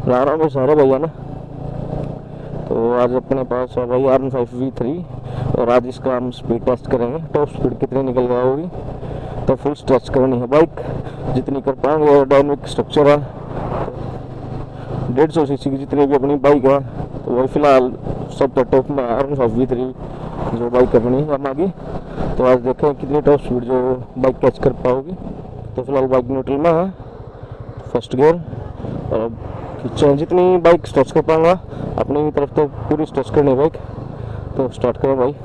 राम राम सारे भैया ना। तो आज अपने पास है भाई R15 V3 और आज इसका हम स्पीड टेस्ट करेंगे। टॉप स्पीड कितनी निकल गया होगी, तो फुल स्ट्रेच करनी है बाइक जितनी कर पाएंगे। एयरोडायनेमिक स्ट्रक्चर है 150 सीसी की जितनी भी अपनी बाइक है, तो वही फिलहाल सब टॉप में R15 V3 जो बाइक अपनी यामाहा की। तो आज देखें कितनी टॉप स्पीड जो बाइक कैच कर पाओगी। तो फिलहाल बाइक न्यूट्रल में है, फर्स्ट गियर, और अब खींचें जितनी बाइक स्ट्रेच कर पाऊंगा अपनी तरफ, तो पूरी स्ट्रेच करनी बाइक। तो स्टार्ट करें भाई।